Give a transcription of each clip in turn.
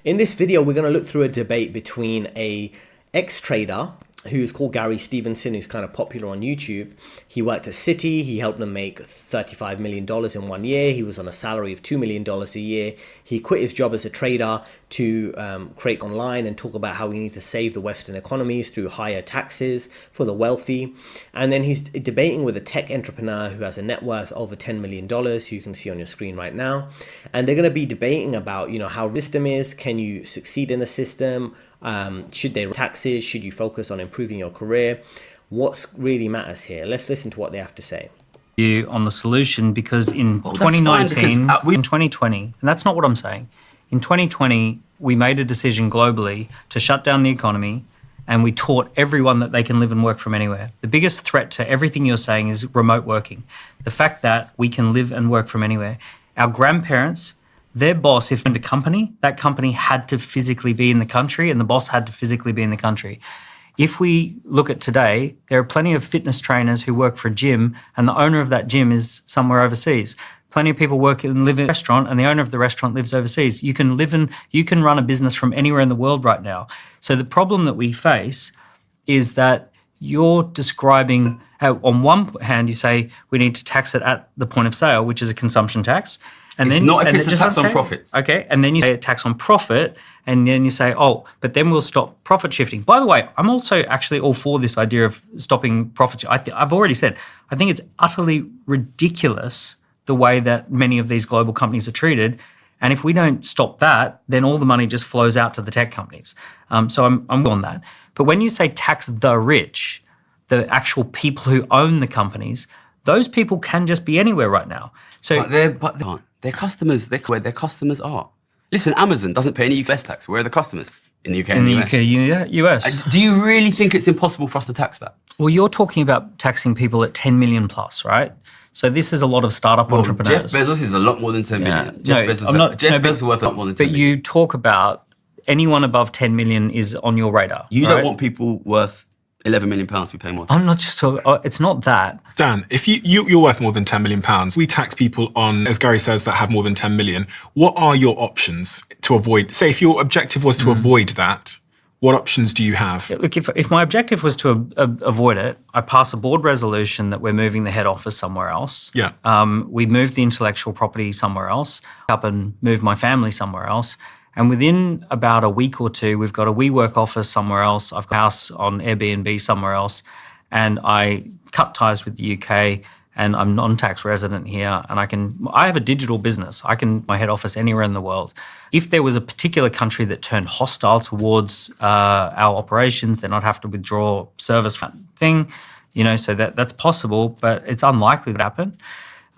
In this video, we're going to look through a debate between a ex-trader who's called Gary Stevenson, who's kind of popular on YouTube. He worked at Citi. He helped them make $35 million in 1 year. He was on a salary of $2 million a year. He quit his job as a trader to create online and talk about how we need to save the Western economies through higher taxes for the wealthy. And then he's debating with a tech entrepreneur who has a net worth over $10 million, who you can see on your screen right now. And they're going to be debating about, how the system is. Can you succeed in the system? Should they taxes? Should you focus on improving your career? What really matters here? Let's listen to what they have to say. You on the solution, because in 2019, in 2020, and that's not what I'm saying. In 2020, we made a decision globally to shut down the economy, and we taught everyone that they can live and work from anywhere. The biggest threat to everything you're saying is remote working. The fact that we can live and work from anywhere. Our grandparents, their boss, if in a company, that company had to physically be in the country and the boss had to physically be in the country. If we look at today, there are plenty of fitness trainers who work for a gym and the owner of that gym is somewhere overseas. Plenty of people work and live in a restaurant and the owner of the restaurant lives overseas. You can run a business from anywhere in the world right now. So the problem that we face is that you're describing how on one hand you say we need to tax it at the point of sale, which is a consumption tax. And it's not if it's a tax on profits. Okay, and then you say a tax on profit, and then you say, but then we'll stop profit shifting. By the way, I'm also actually all for this idea of stopping profit. I've already said, I think it's utterly ridiculous the way that many of these global companies are treated. And if we don't stop that, then all the money just flows out to the tech companies. So I'm on that. But when you say tax the rich, the actual people who own the companies, those people can just be anywhere right now. So they aren't. Their customers, they're where their customers are. Listen, Amazon doesn't pay any US tax. Where are the customers? In the UK and the US. US. Do you really think it's impossible for us to tax that? Well, you're talking about taxing people at 10 million plus, right? So this is a lot of startup entrepreneurs. Jeff Bezos is a lot more than 10 million. Jeff Bezos is worth a lot more than 10 million. But you talk about anyone above 10 million is on your radar. You don't want people worth £11 million to be paying more tax. I'm not just talking, it's not that. Dan, if you're worth more than £10 million, we tax people on, as Gary says, that have more than 10 million. What are your options to avoid, say if your objective was to avoid that, what options do you have? Look, if my objective was to avoid it, I pass a board resolution that we're moving the head office somewhere else. Yeah. We move the intellectual property somewhere else, up and move my family somewhere else. And within about a week or two, we've got a WeWork office somewhere else. I've got a house on Airbnb somewhere else. And I cut ties with the UK and I'm non-tax resident here. And I have a digital business. I can my head office anywhere in the world. If there was a particular country that turned hostile towards our operations, then I'd have to withdraw service thing, so that's possible, but it's unlikely to happen.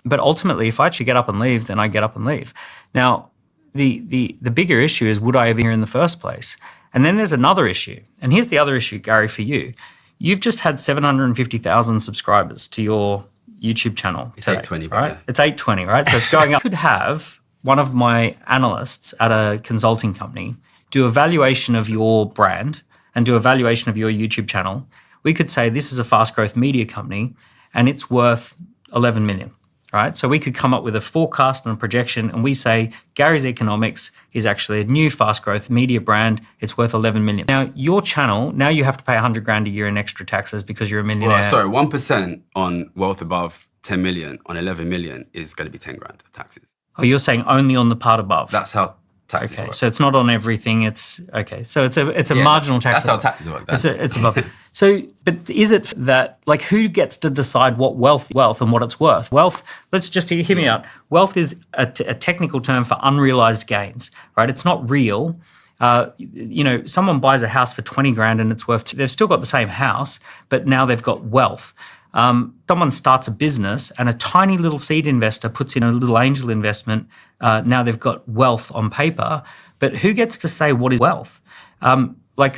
But ultimately, if I actually get up and leave, then I get up and leave. Now, the bigger issue is, would I have been here in the first place? And then there's another issue. And here's the other issue, Gary, for you. You've just had 750,000 subscribers to your YouTube channel. It's 820, right? Yeah. It's 820, right? So it's going up. I could have one of my analysts at a consulting company do a valuation of your brand and do a valuation of your YouTube channel. We could say this is a fast growth media company and it's worth 11 million. Right? So we could come up with a forecast and a projection and we say Gary's Economics is actually a new fast growth media brand. It's worth 11 million. Now your channel, now you have to pay 100 grand a year in extra taxes because you're a millionaire. Well, sorry, 1% on wealth above 10 million on 11 million is going to be 10 grand of taxes. Oh, you're saying only on the part above? That's how taxes work. So it's not on everything. So it's a marginal tax. That's how taxes work. It's above. So, but is it that, who gets to decide what wealth and what it's worth? Wealth, let's just hear me out. Wealth is a technical term for unrealized gains, right? It's not real. Someone buys a house for 20 grand and it's worth, they've still got the same house, but now they've got wealth. Someone starts a business and a tiny little seed investor puts in a little angel investment. Now they've got wealth on paper, but who gets to say what is wealth?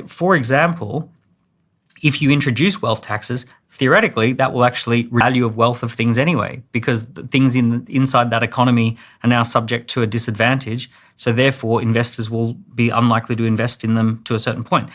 For example, if you introduce wealth taxes, theoretically, that will actually value of wealth of things anyway, because the things inside that economy are now subject to a disadvantage. So therefore, investors will be unlikely to invest in them to a certain point.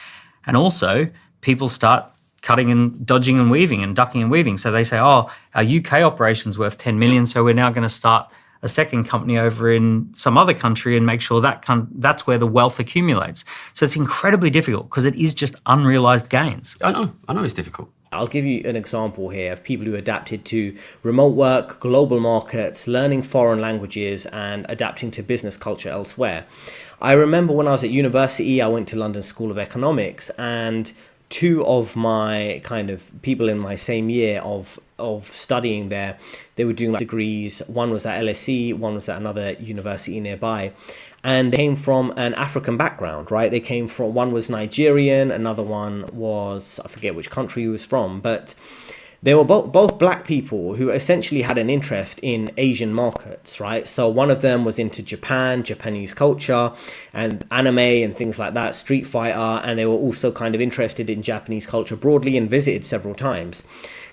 And also, people start cutting and dodging and weaving and ducking and weaving. So they say, our UK operation's worth 10 million, so we're now going to start a second company over in some other country and make sure that's where the wealth accumulates. So it's incredibly difficult because it is just unrealized gains. I know it's difficult. I'll give you an example here of people who adapted to remote work, global markets, learning foreign languages, and adapting to business culture elsewhere. I remember when I was at university, I went to London School of Economics, and two of my kind of people in my same year of studying there, they were doing degrees. One was at LSE, one was at another university nearby. And they came from an African background, right? They came from, one was Nigerian, another one was, I forget which country he was from, but they were both black people who essentially had an interest in Asian markets, right? So one of them was into Japanese culture and anime and things like that, Street Fighter, and they were also kind of interested in Japanese culture broadly and visited several times.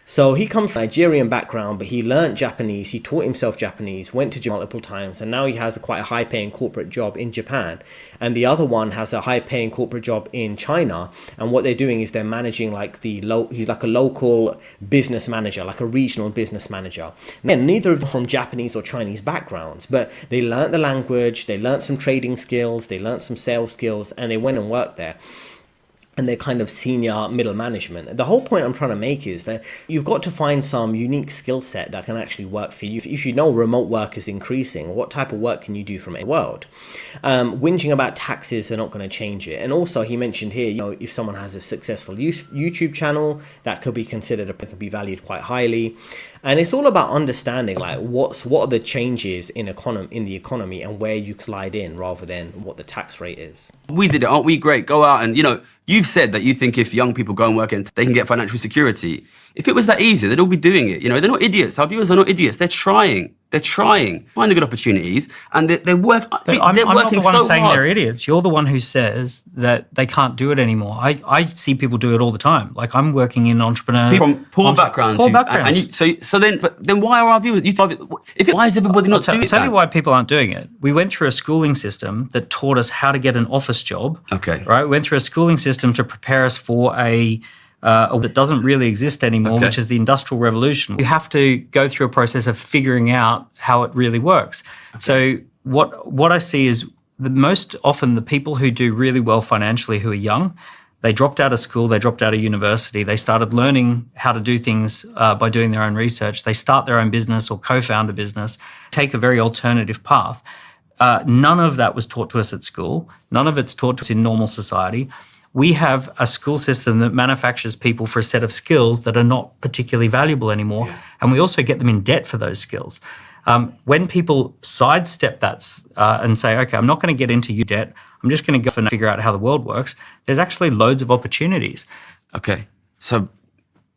So he comes from a Nigerian background, but he learned Japanese, he taught himself Japanese, went to Japan multiple times, and now he has quite a high-paying corporate job in Japan. And the other one has a high-paying corporate job in China, and what they're doing is they're managing he's like a local business manager, like a regional business manager. And neither of them from Japanese or Chinese backgrounds, but they learned the language, they learned some trading skills, they learned some sales skills, and they went and worked there. And they're kind of senior middle management. The whole point I'm trying to make is that you've got to find some unique skill set that can actually work for you. If you know remote work is increasing, what type of work can you do from a world? Whinging about taxes are not going to change it. And also he mentioned here, if someone has a successful YouTube channel, that could be considered, could be valued quite highly. And it's all about understanding what are the changes in the economy and where you slide in rather than what the tax rate is. We did it, aren't we? Great. Go out and, you've said that you think if young people go and work and they can get financial security. If it was that easy, they'd all be doing it. They're not idiots. Our viewers are not idiots. They're trying. Finding good opportunities, and they're working so hard. I'm not the one saying they're idiots. You're the one who says that they can't do it anymore. I see people do it all the time. Like I'm working in entrepreneur from poor backgrounds. So then why are our viewers? Why is everybody not doing it? I'll tell you why people aren't doing it. We went through a schooling system that taught us how to get an office job. Okay. Right. We went through a schooling system to prepare us for that doesn't really exist anymore, which is the Industrial Revolution. You have to go through a process of figuring out how it really works. Okay. So what I see is most often the people who do really well financially who are young, they dropped out of school, they dropped out of university, they started learning how to do things by doing their own research. They start their own business or co-found a business, take a very alternative path. None of that was taught to us at school. None of it's taught to us in normal society. We have a school system that manufactures people for a set of skills that are not particularly valuable anymore, and we also get them in debt for those skills. When people sidestep that and say, okay, I'm not going to get into your debt, I'm just going to go and figure out how the world works, there's actually loads of opportunities. Okay, so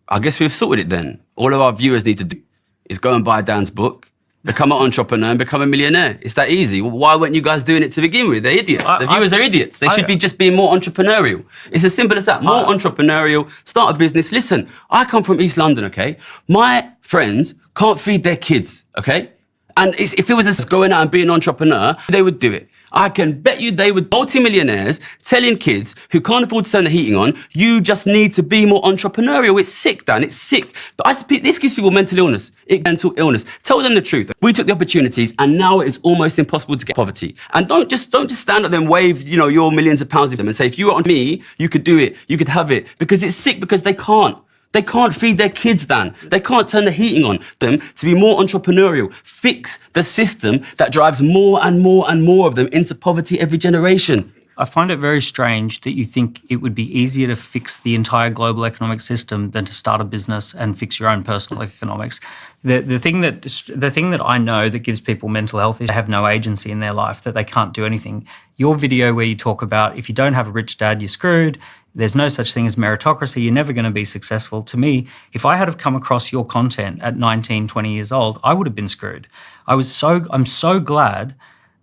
I guess we've sorted it then. All of our viewers need to do is go and buy Dan's book, become an entrepreneur and become a millionaire. It's that easy. Why weren't you guys doing it to begin with? They're idiots. The viewers are idiots. They should be just being more entrepreneurial. It's as simple as that. More entrepreneurial, start a business. Listen, I come from East London, okay? My friends can't feed their kids, okay? And if it was just going out and being an entrepreneur, they would do it. I can bet you they would, multi-millionaires telling kids who can't afford to turn the heating on, you just need to be more entrepreneurial. It's sick, Dan, it's sick. But this gives people mental illness. Tell them the truth. We took the opportunities and now it is almost impossible to get poverty. And don't just stand up there and wave, your millions of pounds of them and say, if you were on me, you could do it, you could have it. Because it's sick because they can't. They can't feed their kids, Dan. They can't turn the heating on them to be more entrepreneurial. Fix the system that drives more and more and more of them into poverty every generation. I find it very strange that you think it would be easier to fix the entire global economic system than to start a business and fix your own personal economics. The thing that I know that gives people mental health is they have no agency in their life, that they can't do anything. Your video where you talk about if you don't have a rich dad, you're screwed. There's no such thing as meritocracy. You're never going to be successful. To me, if I had have come across your content at 19, 20 years old, I would have been screwed. I'm so glad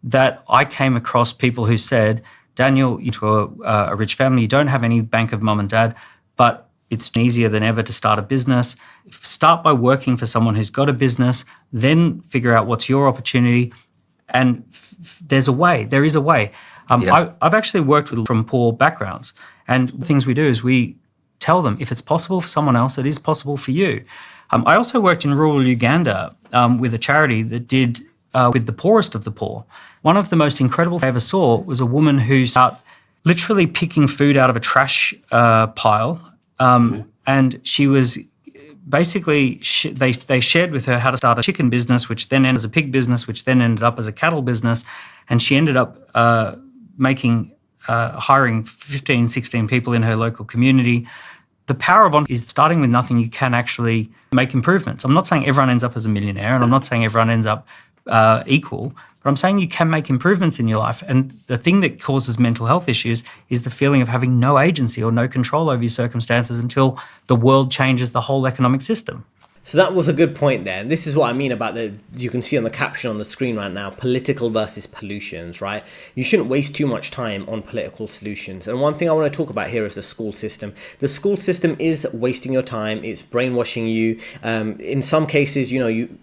that I came across people who said, Daniel, you're into a rich family, you don't have any bank of mum and dad, but it's easier than ever to start a business. Start by working for someone who's got a business, then figure out what's your opportunity. And there is a way. I've actually worked with from poor backgrounds. And the things we do is we tell them if it's possible for someone else, it is possible for you. I also worked in rural Uganda with a charity that did with the poorest of the poor. One of the most incredible things I ever saw was a woman who's out literally picking food out of a trash pile, and she was basically they shared with her how to start a chicken business, which then ended as a pig business, which then ended up as a cattle business, and she ended up hiring 15, 16 people in her local community. The power of is starting with nothing. You can actually make improvements. I'm not saying everyone ends up as a millionaire, and I'm not saying everyone ends up equal, but I'm saying you can make improvements in your life. And the thing that causes mental health issues is the feeling of having no agency or no control over your circumstances until the world changes the whole economic system. So that was a good point there. And this is what I mean about you can see on the caption on the screen right now, political versus solutions, right? You shouldn't waste too much time on political solutions. And one thing I want to talk about here is the school system. The school system is wasting your time. It's brainwashing you. In some cases,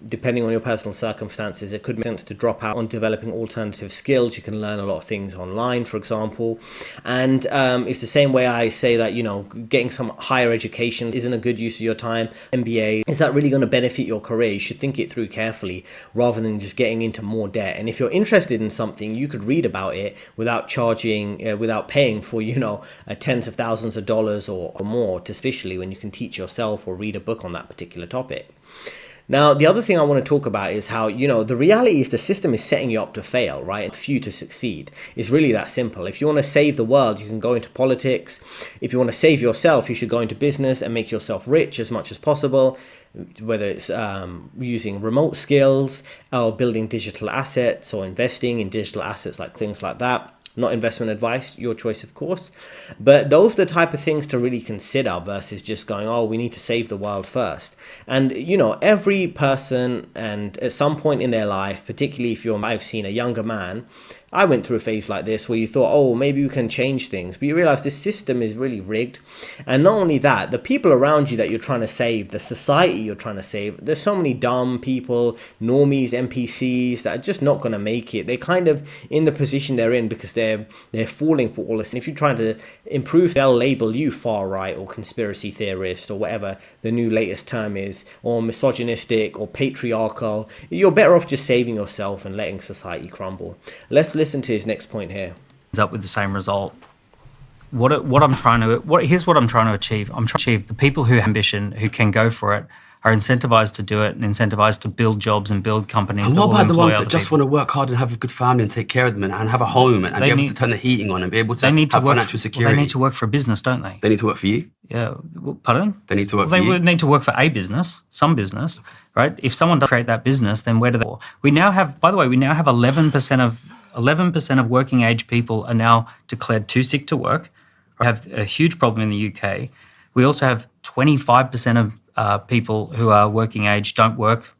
depending on your personal circumstances, it could make sense to drop out on developing alternative skills. You can learn a lot of things online, for example. And it's the same way I say that, getting some higher education isn't a good use of your time. MBA, is that really going to benefit your career? You should think it through carefully rather than just getting into more debt. And if you're interested in something, you could read about it without paying for tens of thousands of dollars or more to officially, when you can teach yourself or read a book on that particular topic. Now, the other thing I want to talk about is how, the reality is the system is setting you up to fail, right? For you to succeed. It's really that simple. If you want to save the world, you can go into politics. If you want to save yourself, you should go into business and make yourself rich as much as possible, whether it's using remote skills or building digital assets or investing in digital assets, like things like that. Not investment advice, your choice, of course. But those are the type of things to really consider versus just going, we need to save the world first. And, every person, and at some point in their life, particularly if I've seen a younger man, I went through a phase like this where you thought, maybe we can change things. But you realize this system is really rigged. And not only that, the people around you that you're trying to save, the society you're trying to save, there's so many dumb people, normies, NPCs that are just not going to make it. They're kind of in the position they're in because they're falling for all this. And if you're trying to improve, they'll label you far right or conspiracy theorist or whatever the new latest term is, or misogynistic or patriarchal. You're better off just saving yourself and letting society crumble. Let's listen to his next point here. Ends up with the same result. Here's what I'm trying to achieve. I'm trying to achieve the people who have ambition, who can go for it, are incentivized to do it and incentivized to build jobs and build companies. And what about the ones that just want to work hard and have a good family and take care of them and have a home and be able to turn the heating on and be able to have financial security? Well, they need to work for a business, don't they? They need to work for you? Yeah. Pardon? They need to work for you? They need to work for a business, some business, right? If someone does create that business, then where do they go? We now have 11% of working age people are now declared too sick to work. We have a huge problem in the UK. We also have 25% of people who are working age don't work.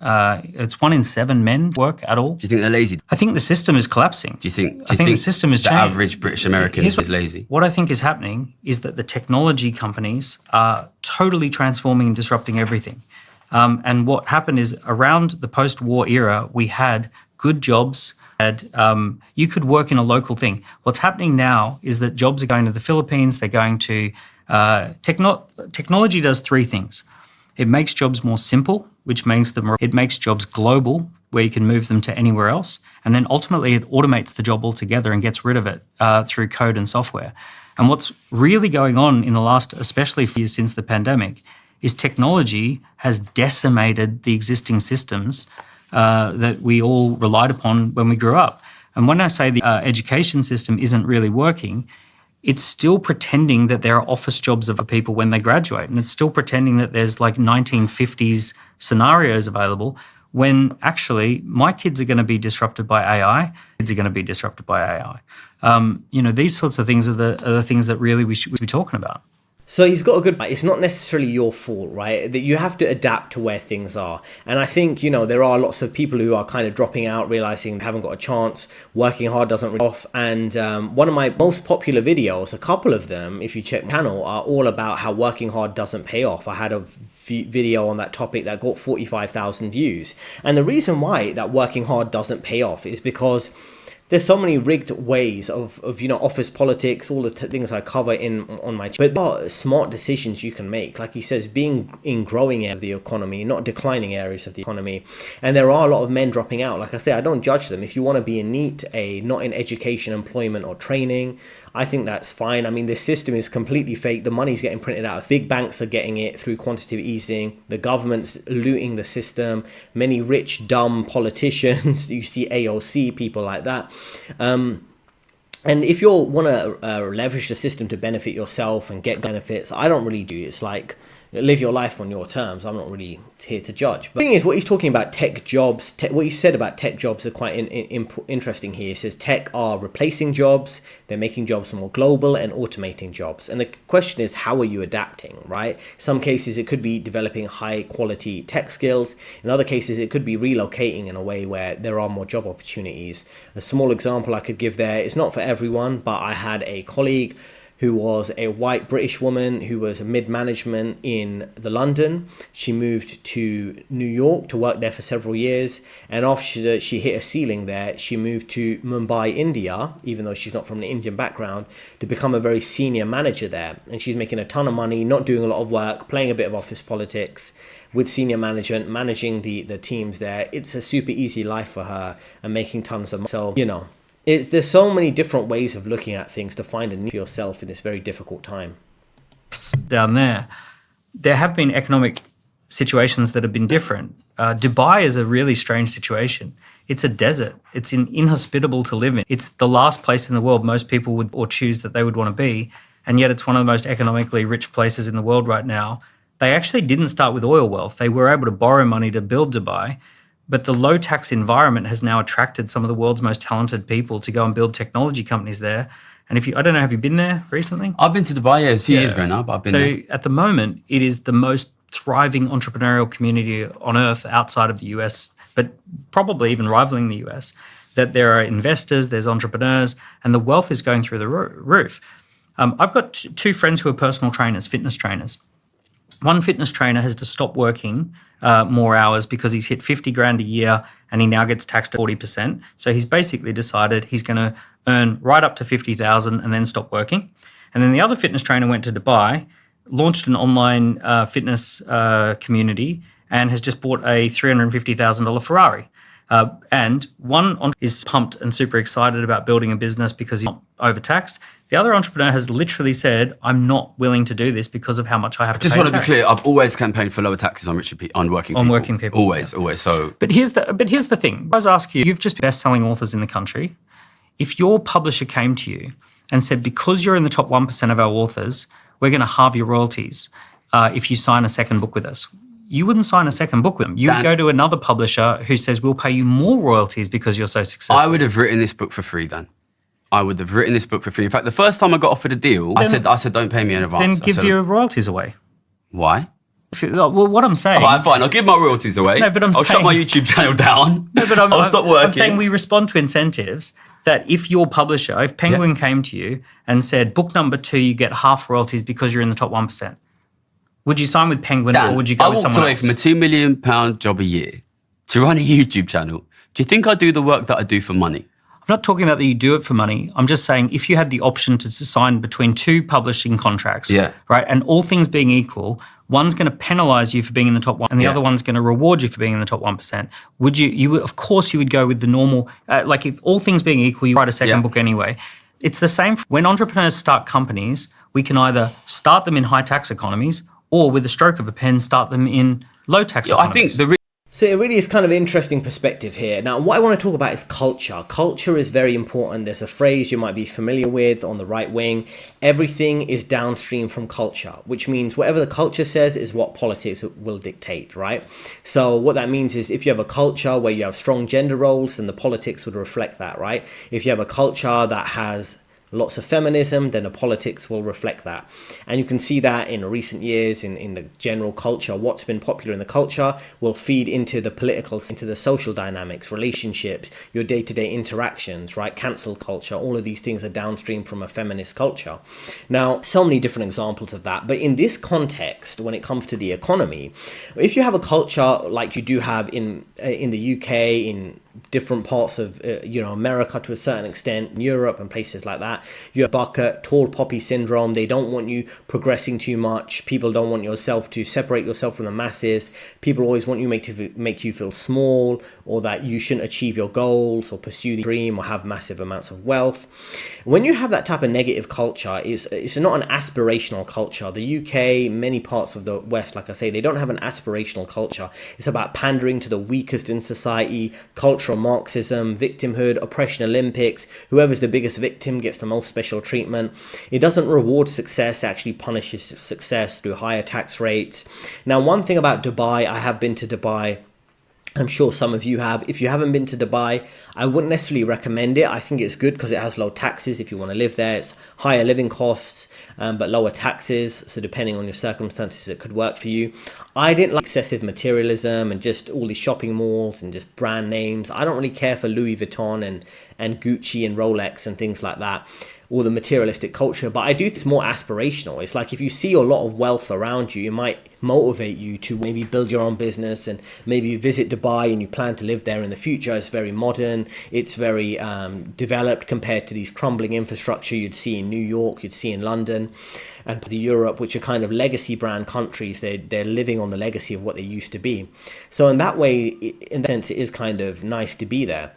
It's 1 in 7 men work at all. Do you think they're lazy? I think the system is collapsing. Do you think the system is the changing. average British American is lazy? What I think is happening is that the technology companies are totally transforming and disrupting everything. And what happened is around the post-war era, we had good jobs. You could work in a local thing. What's happening now is that jobs are going to the Philippines. They're going to technology does 3 things. It makes jobs more simple, which means it makes jobs global, where you can move them to anywhere else. And then ultimately it automates the job altogether and gets rid of it through code and software. And what's really going on in the last, especially years since the pandemic, is technology has decimated the existing systems that we all relied upon when we grew up. And when I say the education system isn't really working, it's still pretending that there are office jobs for people when they graduate. And it's still pretending that there's like 1950s scenarios available when actually my kids are going to be disrupted by AI. Kids are going to be disrupted by AI. These sorts of things are the things that really we should be talking about. So he's got a good point. It's not necessarily your fault, right? That you have to adapt to where things are. And I think, there are lots of people who are kind of dropping out, realizing they haven't got a chance, working hard doesn't really off. And one of my most popular videos, a couple of them, if you check my channel, are all about how working hard doesn't pay off. I had a video on that topic that got 45,000 views. And the reason why that working hard doesn't pay off is because there's so many rigged ways of office politics, all the things I cover on my channel. But there are smart decisions you can make, like he says, being in growing areas of the economy, not declining areas of the economy. And there are a lot of men dropping out. Like I say, I don't judge them. If you want to be in NEET, not in education, employment, or training, I think that's fine. I mean, this system is completely fake. The money's getting printed out. Big banks are getting it through quantitative easing. The government's looting the system. Many rich, dumb politicians. You see AOC, people like that. And if you want to leverage the system to benefit yourself and get benefits, I don't really do. It's like, live your life on your terms. I'm not really here to judge. But the thing is, what he's talking about tech jobs, what he said about tech jobs are quite interesting here. He says tech are replacing jobs, they're making jobs more global and automating jobs. And the question is, how are you adapting, right? Some cases it could be developing high quality tech skills. In other cases, it could be relocating in a way where there are more job opportunities. A small example I could give there, it's not for everyone, but I had a colleague who was a white British woman who was mid-management in London. She moved to New York to work there for several years. And after she hit a ceiling there, she moved to Mumbai, India, even though she's not from an Indian background, to become a very senior manager there. And she's making a ton of money, not doing a lot of work, playing a bit of office politics with senior management, managing the teams there. It's a super easy life for her and making tons of money. So, there's so many different ways of looking at things to find a need for yourself in this very difficult time. Down there have been economic situations that have been different. Dubai is a really strange situation. It's a desert. It's inhospitable to live in. It's the last place in the world most people would or choose that they would want to be, and yet it's one of the most economically rich places in the world right now. They actually didn't start with oil wealth. They were able to borrow money to build Dubai. But the low tax environment has now attracted some of the world's most talented people to go and build technology companies there. And I don't know, have you been there recently? I've been to Dubai, a few years ago now, but I've been there. So at the moment, it is the most thriving entrepreneurial community on earth outside of the US, but probably even rivaling the US, that there are investors, there's entrepreneurs, and the wealth is going through the roof. I've got two friends who are personal trainers, fitness trainers. One fitness trainer has to stop working more hours because he's hit 50 grand a year and he now gets taxed at 40%. So he's basically decided he's going to earn right up to 50,000 and then stop working. And then the other fitness trainer went to Dubai, launched an online fitness community and has just bought a $350,000 Ferrari. And one is pumped and super excited about building a business because he's not overtaxed. The other entrepreneur has literally said, I'm not willing to do this because of how much I have to pay. Just want to be clear, I've always campaigned for lower taxes on working people. On working people. Always. So. But here's the thing. I was asking you've just been best-selling authors in the country. If your publisher came to you and said, because you're in the top 1% of our authors, we're going to halve your royalties if you sign a second book with us, you wouldn't sign a second book with them. You would go to another publisher who says, we'll pay you more royalties because you're so successful. I would have written this book for free, Dan. I would have written this book for free. In fact, the first time I got offered a deal, I said, don't pay me in advance. Then give your royalties away. Why? Well, what I'm saying... All right, fine, I'll give my royalties away. No, but I'll shut my YouTube channel down. No, but I'll stop working. I'm saying we respond to incentives that if your publisher, if Penguin came to you and said, book number 2, you get half royalties because you're in the top 1%, would you sign with Penguin or would you go with someone else? I walked away from a £2 million job a year to run a YouTube channel. Do you think I do the work that I do for money? I'm not talking about that you do it for money. I'm just saying if you had the option to sign between 2 publishing contracts, right, and all things being equal, one's going to penalise you for being in the top 1% and the other one's going to reward you for being in the top 1%, would you of course you would go with the normal, like if all things being equal, you write a second book anyway. It's the same. When entrepreneurs start companies, we can either start them in high tax economies or with a stroke of a pen, start them in low tax economies. I think So it really is kind of interesting perspective here. Now, what I want to talk about is culture. Culture is very important. There's a phrase you might be familiar with on the right wing. Everything is downstream from culture, which means whatever the culture says is what politics will dictate, right? So what that means is if you have a culture where you have strong gender roles, then the politics would reflect that, right? If you have a culture that has lots of feminism, then the politics will reflect that. And you can see that in recent years in the general culture. What's been popular in the culture will feed into the political, into the social dynamics, relationships, your day-to-day interactions, right? Cancel culture, all of these things are downstream from a feminist culture. Now, so many different examples of that. But in this context, when it comes to the economy, if you have a culture like you do have in the UK, in different parts of America to a certain extent, Europe and places like that. You have bucket, tall poppy syndrome. They don't want you progressing too much. People don't want yourself to separate yourself from the masses. People always want you make you feel small, or that you shouldn't achieve your goals or pursue the dream or have massive amounts of wealth. When you have that type of negative culture, it's not an aspirational culture. The UK, many parts of the West, like I say, they don't have an aspirational culture. It's about pandering to the weakest in society, cultural Marxism, victimhood, oppression Olympics. Whoever's the biggest victim gets the most special treatment. It doesn't reward success, it actually punishes success through higher tax rates. Now, one thing about Dubai, I have been to Dubai. I'm sure some of you have. If you haven't been to Dubai, I wouldn't necessarily recommend it. I think it's good because it has low taxes if you want to live there. It's higher living costs, but lower taxes. So depending on your circumstances, it could work for you. I didn't like excessive materialism and just all these shopping malls and just brand names. I don't really care for Louis Vuitton and Gucci and Rolex and things like that, or the materialistic culture, but I do think it's more aspirational. It's like if you see a lot of wealth around you, it might motivate you to maybe build your own business, and maybe you visit Dubai and you plan to live there in the future. It's very modern, it's very developed compared to these crumbling infrastructure you'd see in New York, you'd see in London, and the Europe, which are kind of legacy brand countries. They're living on the legacy of what they used to be. So in that way, in that sense, it is kind of nice to be there.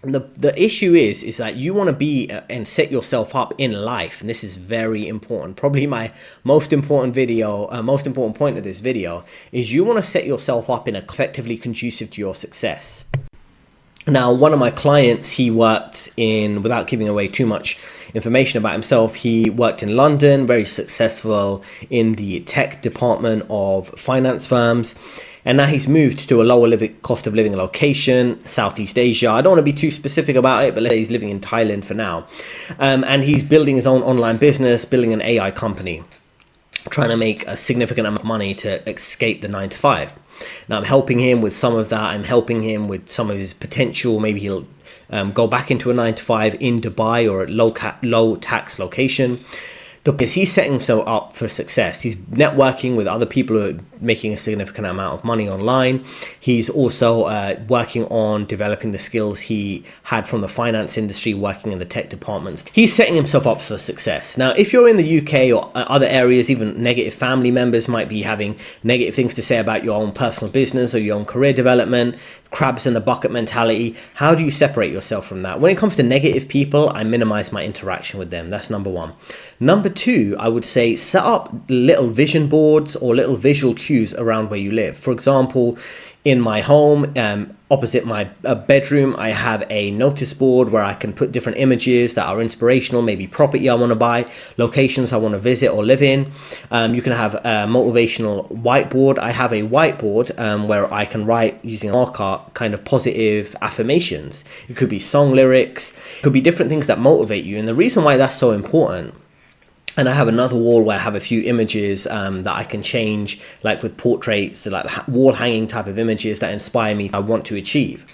The issue is that you want to be and set yourself up in life, and this is very important. Probably my most important point of this video is you want to set yourself up in a effectively conducive to your success. Now, one of my clients, he worked in, without giving away too much information about himself, he worked in London, very successful in the tech department of finance firms. And now he's moved to a lower cost of living location, Southeast Asia. I don't want to be too specific about it, but let's say he's living in Thailand for now. And he's building his own online business, building an AI company, trying to make a significant amount of money to escape the 9 to 5. Now I'm helping him with some of that. I'm helping him with some of his potential. Maybe he'll go back into a 9 to 5 in Dubai or a low tax location. Because he's setting himself up for success. He's networking with other people who are making a significant amount of money online. He's also working on developing the skills he had from the finance industry, working in the tech departments. He's setting himself up for success. Now, if you're in the UK or other areas, even negative family members might be having negative things to say about your own personal business or your own career development, crabs in the bucket mentality. How do you separate yourself from that? When it comes to negative people, I minimize my interaction with them. That's number one. Number two, I would say set up little vision boards or little visual cues around where you live. For example, in my home, opposite my bedroom, I have a notice board where I can put different images that are inspirational, maybe property I want to buy, locations I want to visit or live in. You can have a motivational whiteboard. I have a whiteboard where I can write using a marker kind of positive affirmations. It could be song lyrics, it could be different things that motivate you. And the reason why that's so important, and I have another wall where I have a few images that I can change, like with portraits, so like the wall hanging type of images that inspire me, I want to achieve.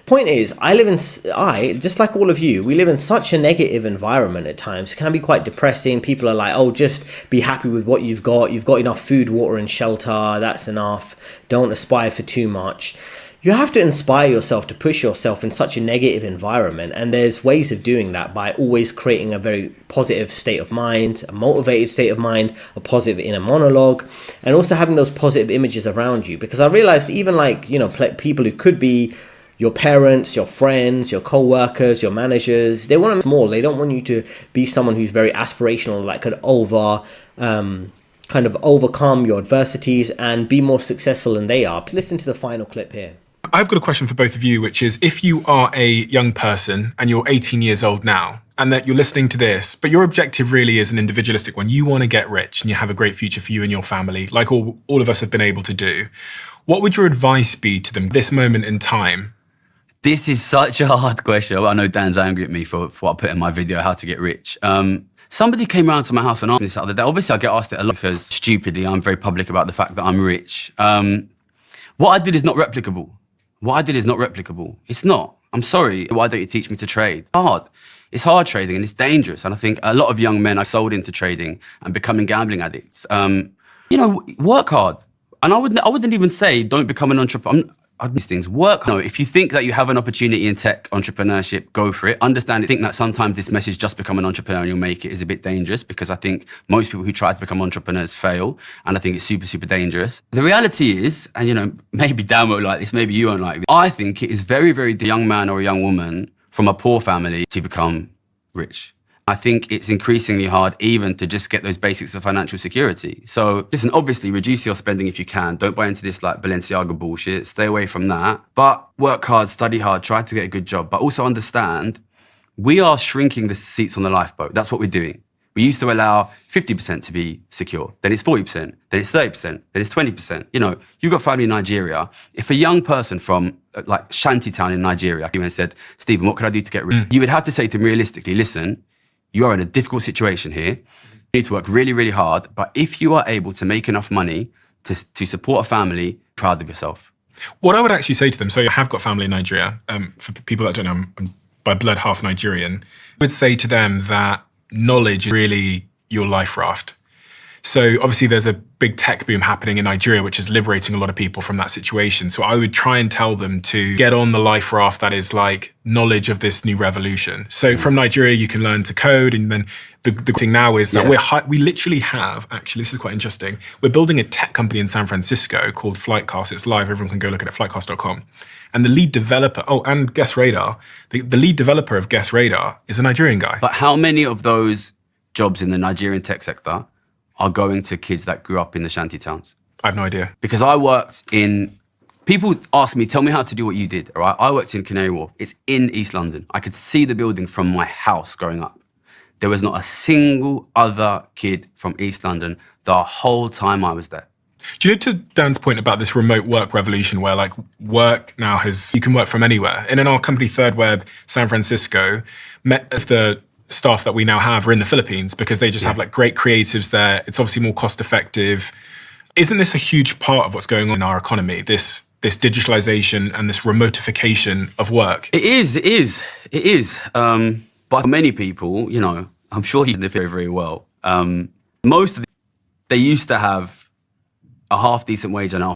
Point is, just like all of you, we live in such a negative environment at times. It can be quite depressing. People are like, oh, just be happy with what you've got. You've got enough food, water, and shelter. That's enough. Don't aspire for too much. You have to inspire yourself to push yourself in such a negative environment, and there's ways of doing that by always creating a very positive state of mind, a motivated state of mind, a positive inner monologue, and also having those positive images around you. Because I realized even people who could be your parents, your friends, your co-workers, your managers, they want to be small. They don't want you to be someone who's very aspirational, that could overcome your adversities and be more successful than they are. Let's listen to the final clip here. I've got a question for both of you, which is, if you are a young person and you're 18 years old now, and that you're listening to this, but your objective really is an individualistic one. You want to get rich and you have a great future for you and your family, like all of us have been able to do. What would your advice be to them this moment in time? This is such a hard question. I know Dan's angry at me for what I put in my video, how to get rich. Somebody came around to my house and asked me this the other day. Obviously, I get asked it a lot because, stupidly, I'm very public about the fact that I'm rich. What I did is not replicable. It's not. I'm sorry. Why don't you teach me to trade? It's hard trading and it's dangerous. And I think a lot of young men are sold into trading and becoming gambling addicts. Work hard. And I wouldn't even say don't become an entrepreneur. these things work. No, if you think that you have an opportunity in tech entrepreneurship, go for it. Understand it. Think that sometimes this message, just become an entrepreneur and you'll make it, is a bit dangerous, because I think most people who try to become entrepreneurs fail. And I think it's super, super dangerous. The reality is, and maybe Dan won't like this, maybe you won't like this. I think it is very, very the young man or a young woman from a poor family to become rich. I think it's increasingly hard even to just get those basics of financial security. So listen, obviously reduce your spending if you can. Don't buy into this like Balenciaga bullshit. Stay away from that. But work hard, study hard, try to get a good job. But also understand, we are shrinking the seats on the lifeboat. That's what we're doing. We used to allow 50% to be secure. Then it's 40%. Then it's 30%. Then it's 20%. You've got family in Nigeria. If a young person from like Shantytown in Nigeria came and said, Stephen, what could I do to get rich? You would have to say to them realistically, listen, you are in a difficult situation here. You need to work really, really hard. But if you are able to make enough money to support a family, proud of yourself. What I would actually say to them, so I have got family in Nigeria. For people that don't know, I'm by blood half Nigerian. I would say to them that knowledge is really your life raft. So obviously there's a big tech boom happening in Nigeria, which is liberating a lot of people from that situation. So I would try and tell them to get on the life raft that is like knowledge of this new revolution. So from Nigeria, you can learn to code. And then the thing now is that we literally have, actually, this is quite interesting. We're building a tech company in San Francisco called Flightcast. It's live. Everyone can go look at it, flightcast.com. And the lead developer, and Guess Radar, the lead developer of Guess Radar is a Nigerian guy. But how many of those jobs in the Nigerian tech sector are going to kids that grew up in the shanty towns? I have no idea. Because I worked in, people ask me, tell me how to do what you did, all right? I worked in Canary Wharf. It's in East London. I could see the building from my house growing up. There was not a single other kid from East London the whole time I was there. Do you know, to Dan's point about this remote work revolution, where like work now you can work from anywhere. And in our company, Third Web, San Francisco, met of the staff that we now have are in the Philippines, because they just have like great creatives there. It's obviously more cost effective. Isn't this a huge part of what's going on in our economy? This digitalization and this remotification of work? It is. But for many people, I'm sure you live very, very well. Most of they used to have a half decent wage and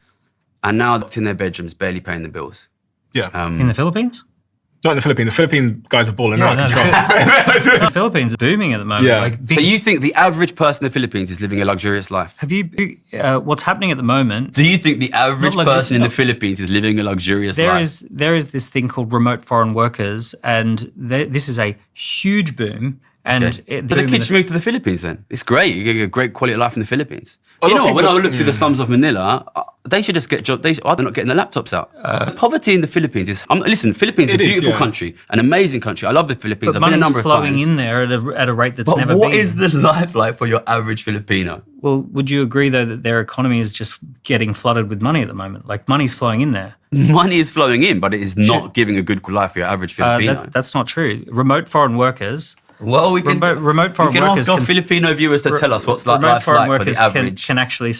now locked in their bedrooms, barely paying the bills. Yeah. In the Philippines? Not in the Philippines. The Philippine guys are balling out of control. The Philippines are booming at the moment. Yeah. So you think the average person in the Philippines is living a luxurious life? Have you, what's happening at the moment? Do you think the average person in the Philippines is living a luxurious life? There is this thing called remote foreign workers, and this is a huge boom. And but the kids should move to the Philippines then. It's great. You get a great quality of life in the Philippines. When I looked at the slums of Manila, they should just get jobs. They're not getting the laptops out. The poverty in the Philippines is... listen, Philippines is a beautiful country, an amazing country. I love the Philippines. I've been a number of times. But money's flowing in there at a rate that's never been. But what is the life like for your average Filipino? Well, would you agree, though, that their economy is just getting flooded with money at the moment? Like, money's flowing in there. Money is flowing in, but it is not giving a good life for your average Filipino. That's not true. Remote foreign workers... Well, we can remote foreign workers ask our Filipino viewers to tell us what's life like for the average. Can actually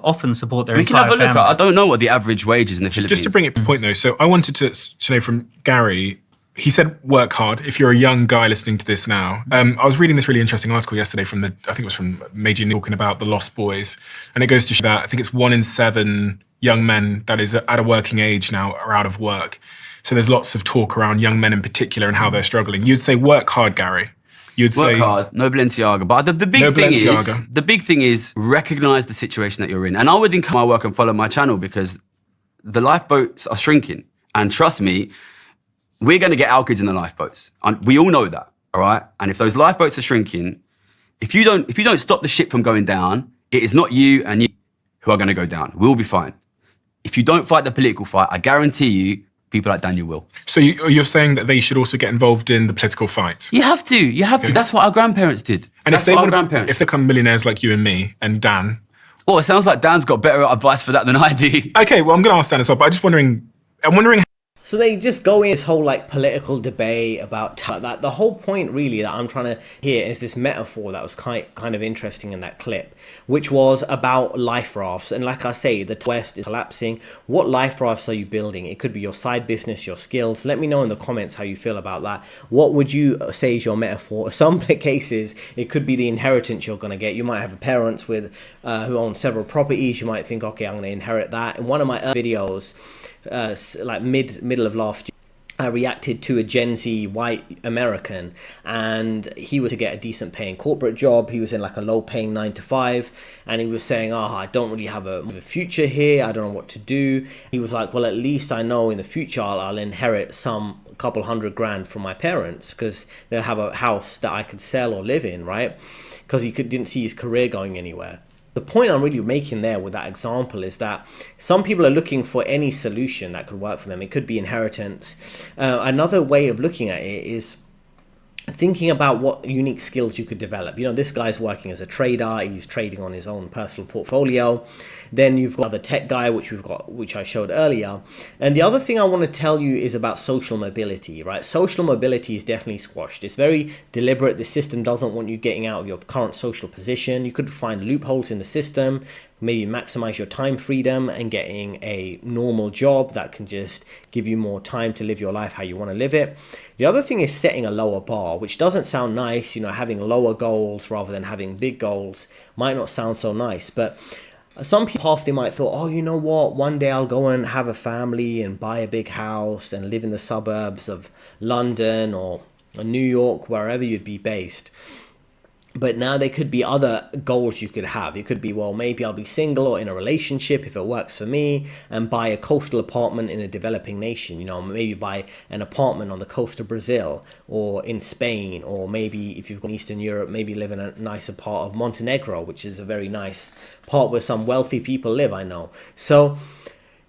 often support their we entire can have a look. family. I don't know what the average wage is in the Philippines. Just to bring it to point though, so I wanted to know from Gary. He said, work hard. If you're a young guy listening to this now, I was reading this really interesting article yesterday I think it was from Meiji talking about the Lost Boys. And it goes to show that I think it's 1 in 7 young men that is at a working age now are out of work. So there's lots of talk around young men in particular and how they're struggling. You'd say work hard, Gary. You'd work say hard, no Balenciaga. But the big thing is recognize the situation that you're in. And I would encourage my work and follow my channel, because the lifeboats are shrinking. And trust me, we're going to get our kids in the lifeboats. And we all know that, all right? And if those lifeboats are shrinking, if you don't stop the ship from going down, it is not you and you who are going to go down. We'll be fine. If you don't fight the political fight, I guarantee you, people like Daniel will. So you're saying that they should also get involved in the political fight? You have to. That's what our grandparents did. And if they become millionaires like you and me and Dan... Oh, it sounds like Dan's got better advice for that than I do. Okay, well, I'm going to ask Dan as well, but I'm wondering... So they just go in this whole like political debate about that. The whole point really that I'm trying to hear is this metaphor that was kind of interesting in that clip, which was about life rafts. And like I say, the West is collapsing. What life rafts are you building? It could be your side business, your skills. Let me know in the comments how you feel about that. What would you say is your metaphor? Some cases, it could be the inheritance you're going to get. You might have parents with who own several properties. You might think, okay, I'm going to inherit that. In one of my videos, like middle of last year, reacted to a Gen Z white American, and he was to get a decent paying corporate job. He was in like a low paying 9 to 5, and he was saying, I don't really have a future here. I don't know what to do. He was like, well, at least I know in the future I'll inherit some couple $100,000 from my parents, because they'll have a house that I could sell or live in, right? Because he didn't see his career going anywhere. The point I'm really making there with that example is that some people are looking for any solution that could work for them. It could be inheritance. Another way of looking at it is thinking about what unique skills you could develop. This guy's working as a trader. He's trading on his own personal portfolio. Then you've got the tech guy, which I showed earlier. And the other thing I want to tell you is about social mobility, right? Social mobility is definitely squashed. It's very deliberate. The system doesn't want you getting out of your current social position. You could find loopholes in the system, maybe maximize your time freedom and getting a normal job that can just give you more time to live your life how you want to live it. The other thing is setting a lower bar, which doesn't sound nice. Having lower goals rather than having big goals might not sound so nice, but some people, they might thought, oh, you know what, one day I'll go and have a family and buy a big house and live in the suburbs of London or New York, wherever you'd be based. But now there could be other goals you could have. It could be, well, maybe I'll be single or in a relationship if it works for me, and buy a coastal apartment in a developing nation. Maybe buy an apartment on the coast of Brazil or in Spain, or maybe if you've got Eastern Europe, maybe live in a nicer part of Montenegro, which is a very nice part where some wealthy people live, I know. So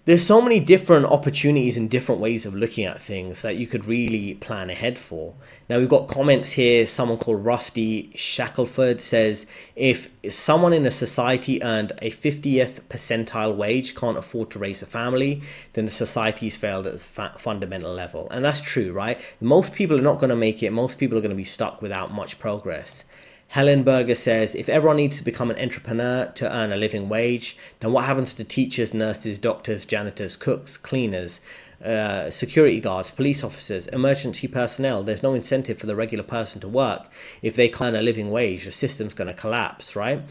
there's so many different opportunities and different ways of looking at things that you could really plan ahead for. Now, we've got comments here. Someone called Rusty Shackelford says, if someone in a society earned a 50th percentile wage, can't afford to raise a family, then the society's failed at a fundamental level. And that's true, right? Most people are not going to make it. Most people are going to be stuck without much progress. Helen Berger says, if everyone needs to become an entrepreneur to earn a living wage, then what happens to teachers, nurses, doctors, janitors, cooks, cleaners, security guards, police officers, emergency personnel? There's no incentive for the regular person to work. If they can't earn a living wage, the system's going to collapse, right?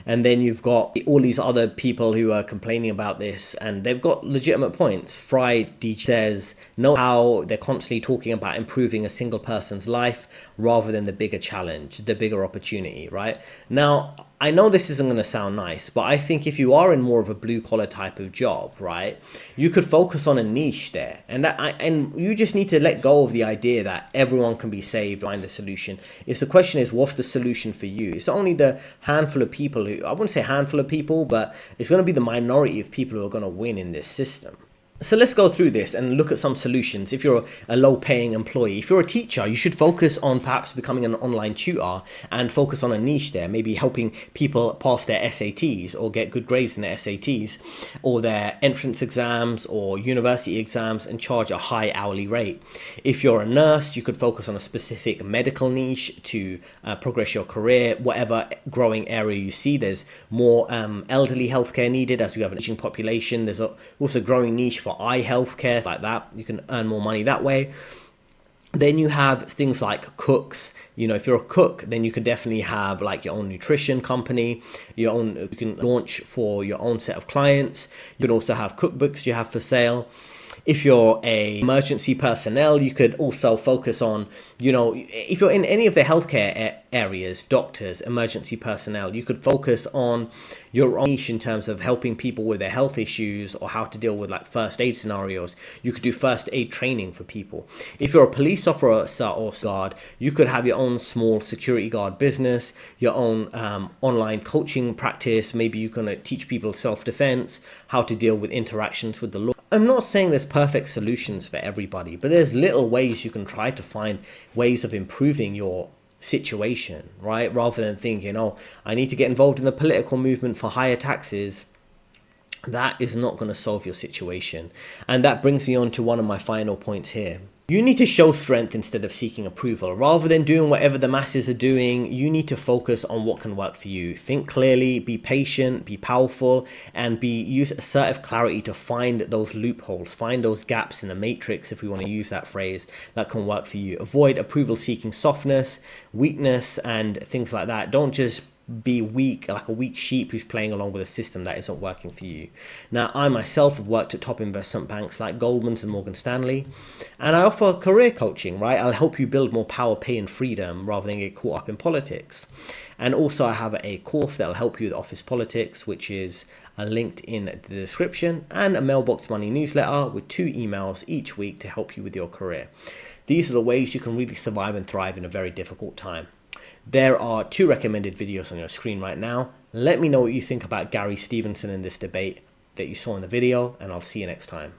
And then you've got all these other people who are complaining about this, and they've got legitimate points. Fry DJ says, know how they're constantly talking about improving a single person's life rather than the bigger challenge, the bigger opportunity, right? Now, I know this isn't going to sound nice, but I think if you are in more of a blue collar type of job, right, you could focus on a niche there, and you just need to let go of the idea that everyone can be saved, find a solution. If the question is, what's the solution for you? It's only the handful of people who, I wouldn't say handful of people, but it's going to be the minority of people who are going to win in this system. So let's go through this and look at some solutions. If you're a low-paying employee, if you're a teacher, you should focus on perhaps becoming an online tutor and focus on a niche there, maybe helping people pass their SATs or get good grades in their SATs or their entrance exams or university exams, and charge a high hourly rate. If you're a nurse, you could focus on a specific medical niche to progress your career, whatever growing area you see. There's more elderly healthcare needed as we have an aging population. There's also a growing niche for eye healthcare, like that. You can earn more money that way. Then you have things like cooks. If you're a cook, then you could definitely have like your own nutrition company, you can launch for your own set of clients. You could also have cookbooks you have for sale. If you're a emergency personnel, you could also focus on, if you're in any of the healthcare areas, doctors, emergency personnel, you could focus on your own niche in terms of helping people with their health issues or how to deal with like first aid scenarios. You could do first aid training for people. If you're a police officer or guard, you could have your own small security guard business, your own online coaching practice. Maybe you can teach people self-defense, how to deal with interactions with the law. I'm not saying there's perfect solutions for everybody, but there's little ways you can try to find ways of improving your situation, right? Rather than thinking, oh, I need to get involved in the political movement for higher taxes. That is not going to solve your situation. And that brings me on to one of my final points here. You need to show strength instead of seeking approval. Rather than doing whatever the masses are doing, you need to focus on what can work for you. Think clearly, be patient, be powerful, and use assertive clarity to find those loopholes, find those gaps in the matrix, if we want to use that phrase, that can work for you. Avoid approval-seeking softness, weakness, and things like that. Don't just be weak, like a weak sheep who's playing along with a system that isn't working for you. Now, I myself have worked at top investment banks like Goldman's and Morgan Stanley, and I offer career coaching, right? I'll help you build more power, pay, and freedom rather than get caught up in politics. And also I have a course that'll help you with office politics, which is linked in the description, and a Mailbox Money newsletter with 2 emails each week to help you with your career. These are the ways you can really survive and thrive in a very difficult time. There are 2 recommended videos on your screen right now. Let me know what you think about Gary Stevenson in this debate that you saw in the video, and I'll see you next time.